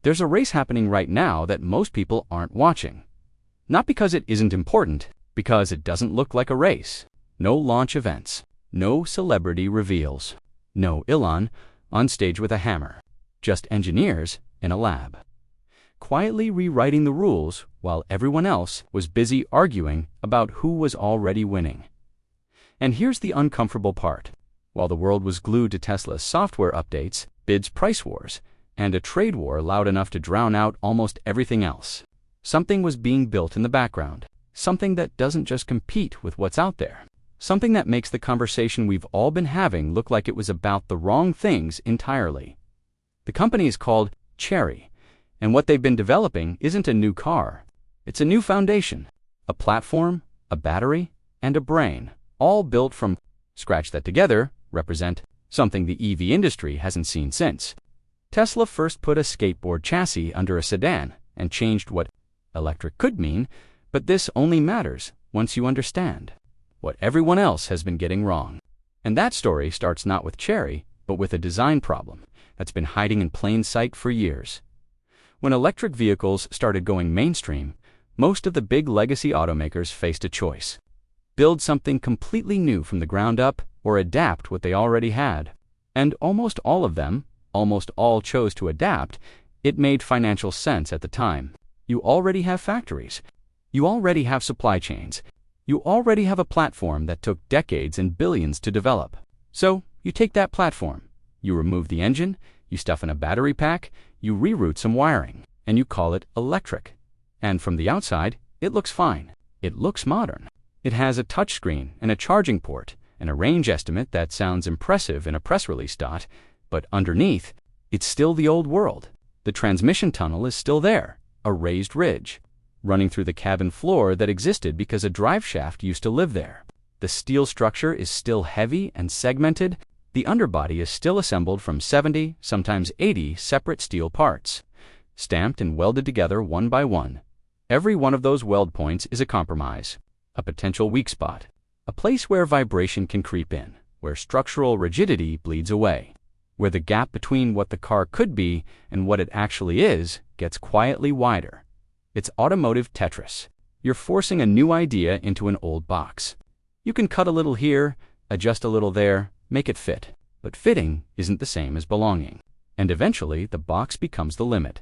There's a race happening right now that most people aren't watching. Not because it isn't important, because it doesn't look like a race. No launch events, no celebrity reveals, no Elon on stage with a hammer, just engineers in a lab, quietly rewriting the rules while everyone else was busy arguing about who was already winning. And here's the uncomfortable part. While the world was glued to Tesla's software updates, bids, price wars, and a trade war loud enough to drown out almost everything else, something was being built in the background. Something that doesn't just compete with what's out there. Something that makes the conversation we've all been having look like it was about the wrong things entirely. The company is called Chery, and what they've been developing isn't a new car. It's a new foundation, a platform, a battery, and a brain, all built from scratch that together represent something the EV industry hasn't seen since. Tesla first put a skateboard chassis under a sedan and changed what electric could mean, but this only matters once you understand what everyone else has been getting wrong. And that story starts not with Chery, but with a design problem that's been hiding in plain sight for years. When electric vehicles started going mainstream, most of the big legacy automakers faced a choice: build something completely new from the ground up or adapt what they already had. And almost all of them, almost all chose to adapt. It made financial sense at the time. You already have factories. You already have supply chains. You already have a platform that took decades and billions to develop. So you take that platform, you remove the engine, you stuff in a battery pack, you reroute some wiring, and you call it electric. And from the outside, it looks fine. It looks modern. It has a touchscreen and a charging port and a range estimate that sounds impressive in a press release. But underneath, it's still the old world. The transmission tunnel is still there, a raised ridge running through the cabin floor that existed because a drive shaft used to live there. The steel structure is still heavy and segmented. The underbody is still assembled from 70, sometimes 80 separate steel parts, stamped and welded together one by one. Every one of those weld points is a compromise, a potential weak spot, a place where vibration can creep in, where structural rigidity bleeds away, where the gap between what the car could be and what it actually is gets quietly wider. It's automotive Tetris. You're forcing a new idea into an old box. You can cut a little here, adjust a little there, make it fit. But fitting isn't the same as belonging. And eventually, the box becomes the limit.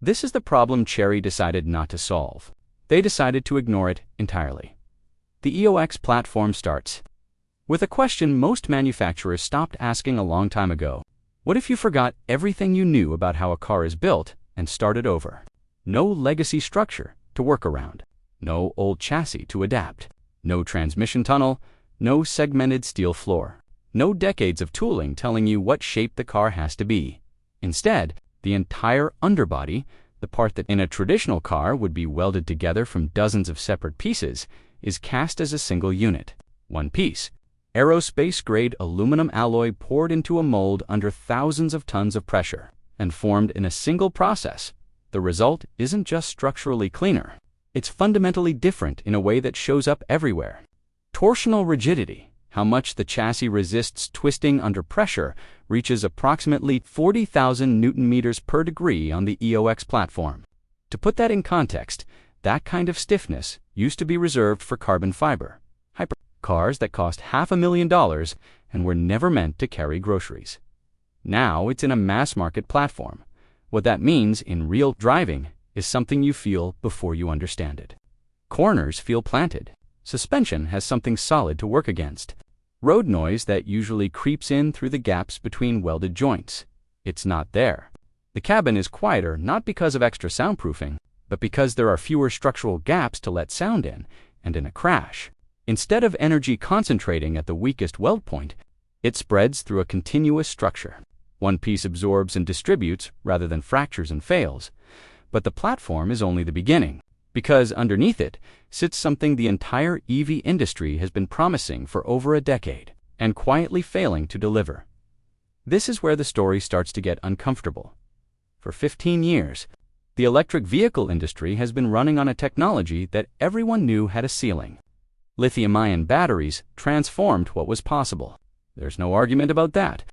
This is the problem Chery decided not to solve. They decided to ignore it entirely. The EOX platform starts with a question most manufacturers stopped asking a long time ago. What if you forgot everything you knew about how a car is built and started over? No legacy structure to work around, no old chassis to adapt, no transmission tunnel, no segmented steel floor, no decades of tooling telling you what shape the car has to be. Instead, the entire underbody, the part that in a traditional car would be welded together from dozens of separate pieces, is cast as a single unit, one piece. Aerospace-grade aluminum alloy poured into a mold under thousands of tons of pressure and formed in a single process. The result isn't just structurally cleaner. It's fundamentally different in a way that shows up everywhere. Torsional rigidity, how much the chassis resists twisting under pressure, reaches approximately 40,000 Newton-meters per degree on the EOX platform. To put that in context, that kind of stiffness used to be reserved for carbon fiber cars that cost $500,000 and were never meant to carry groceries. Now it's in a mass-market platform. What that means in real driving is something you feel before you understand it. Corners feel planted. Suspension has something solid to work against. Road noise that usually creeps in through the gaps between welded joints. It's not there. The cabin is quieter not because of extra soundproofing, but because there are fewer structural gaps to let sound in, and in a crash, instead of energy concentrating at the weakest weld point, it spreads through a continuous structure. One piece absorbs and distributes rather than fractures and fails. But the platform is only the beginning, because underneath it sits something the entire EV industry has been promising for over a decade and quietly failing to deliver. This is where the story starts to get uncomfortable. For 15 years, the electric vehicle industry has been running on a technology that everyone knew had a ceiling. Lithium-ion batteries transformed what was possible. There's no argument about that.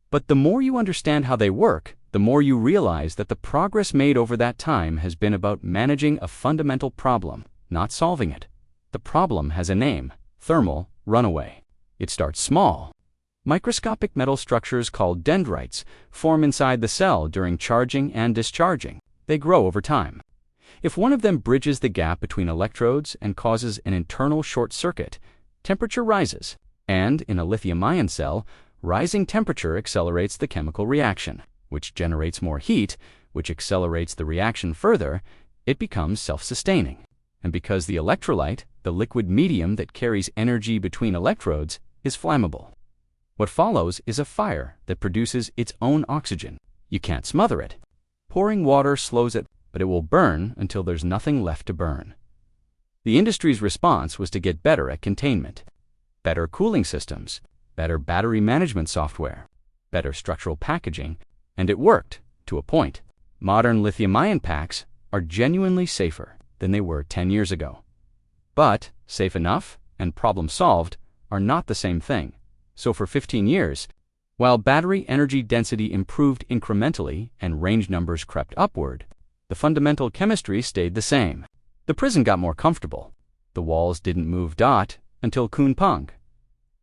But the more you understand how they work, the more you realize that the progress made over that time has been about managing a fundamental problem, not solving it. The problem has a name: thermal runaway. It starts small. Microscopic metal structures called dendrites form inside the cell during charging and discharging. They grow over time. If one of them bridges the gap between electrodes and causes an internal short circuit, temperature rises. And in a lithium-ion cell, rising temperature accelerates the chemical reaction, which generates more heat, which accelerates the reaction further. It becomes self-sustaining. And because the electrolyte, the liquid medium that carries energy between electrodes, is flammable, what follows is a fire that produces its own oxygen. You can't smother it. Pouring water slows it, but it will burn until there's nothing left to burn. The industry's response was to get better at containment. Better cooling systems, better battery management software, better structural packaging, and it worked, to a point. Modern lithium-ion packs are genuinely safer than they were 10 years ago. But safe enough and problem solved are not the same thing. So for 15 years, while battery energy density improved incrementally and range numbers crept upward, the fundamental chemistry stayed the same. The prison got more comfortable. The walls didn't move until Kunpeng.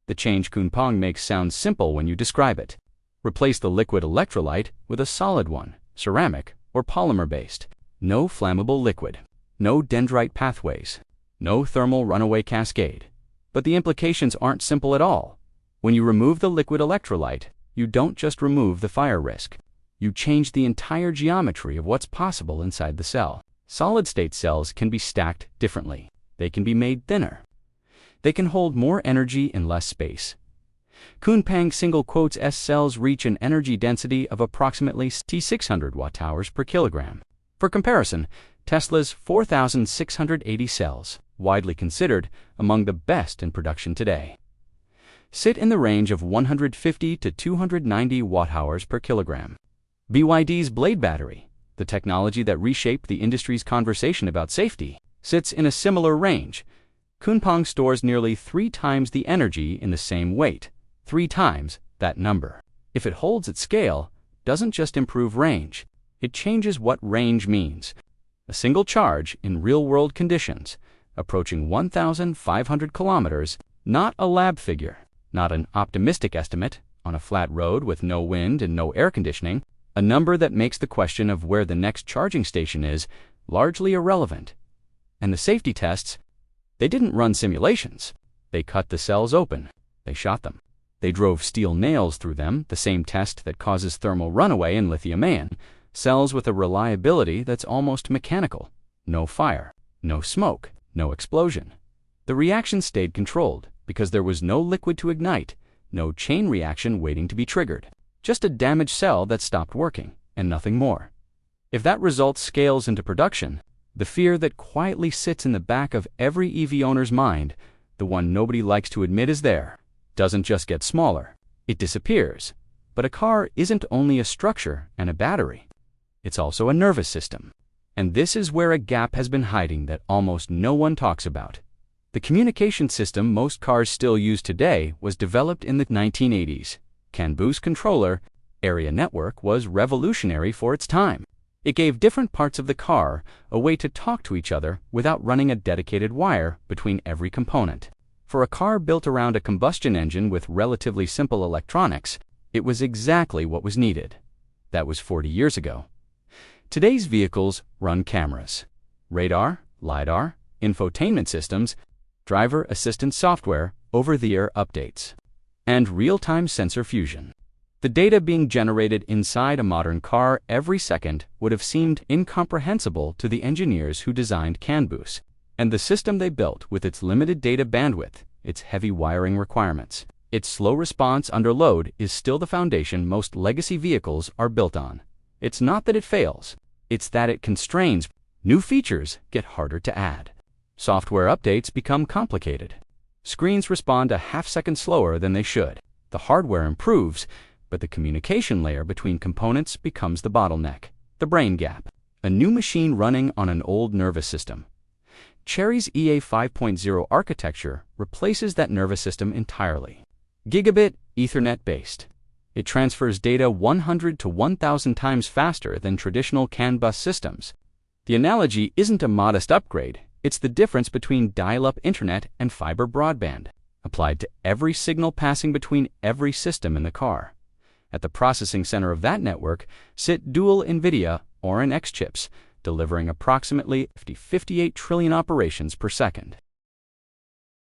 The change Kunpeng makes sound simple when you describe it. Replace the liquid electrolyte with a solid one, ceramic or polymer-based. No flammable liquid, no dendrite pathways, no thermal runaway cascade. But the implications aren't simple at all. When you remove the liquid electrolyte, you don't just remove the fire risk. You change the entire geometry of what's possible inside the cell. Solid-state cells can be stacked differently. They can be made thinner. They can hold more energy in less space. Kunpeng S cells reach an energy density of approximately 600 watt-hours per kilogram. For comparison, Tesla's 4,680 cells, widely considered among the best in production today, sit in the range of 150 to 290 watt-hours per kilogram. BYD's Blade battery, the technology that reshaped the industry's conversation about safety, sits in a similar range. Kunpeng stores nearly 3 times the energy in the same weight. 3 times that number. If it holds its scale, doesn't just improve range, it changes what range means. A single charge in real-world conditions, approaching 1,500 kilometers, not a lab figure, not an optimistic estimate on a flat road with no wind and no air conditioning, a number that makes the question of where the next charging station is largely irrelevant. And the safety tests, they didn't run simulations. They cut the cells open. They shot them. They drove steel nails through them, the same test that causes thermal runaway in lithium-ion, cells with a reliability that's almost mechanical. No fire, no smoke, no explosion. The reaction stayed controlled because there was no liquid to ignite, no chain reaction waiting to be triggered. Just a damaged cell that stopped working, and nothing more. If that result scales into production, the fear that quietly sits in the back of every EV owner's mind, the one nobody likes to admit is there, doesn't just get smaller, it disappears. But a car isn't only a structure and a battery. It's also a nervous system. And this is where a gap has been hiding that almost no one talks about. The communication system most cars still use today was developed in the 1980s. CAN boost controller, area network was revolutionary for its time. It gave different parts of the car a way to talk to each other without running a dedicated wire between every component. For a car built around a combustion engine with relatively simple electronics, it was exactly what was needed. That was 40 years ago. Today's vehicles run cameras, radar, LiDAR, infotainment systems, driver assistance software, over-the-air updates, and real-time sensor fusion. The data being generated inside a modern car every second would have seemed incomprehensible to the engineers who designed CAN boost, and the system they built with its limited data bandwidth, its heavy wiring requirements, its slow response under load is still the foundation most legacy vehicles are built on. It's not that it fails, it's that it constrains. New features get harder to add. Software updates become complicated. Screens respond a half-second slower than they should. The hardware improves, but the communication layer between components becomes the bottleneck, the brain gap. A new machine running on an old nervous system. Chery's EA 5.0 architecture replaces that nervous system entirely. Gigabit Ethernet-based. It transfers data 100 to 1,000 times faster than traditional CAN bus systems. The analogy isn't a modest upgrade, it's the difference between dial-up internet and fiber broadband, applied to every signal passing between every system in the car. At the processing center of that network sit dual NVIDIA Orin X chips, delivering approximately 58 trillion operations per second.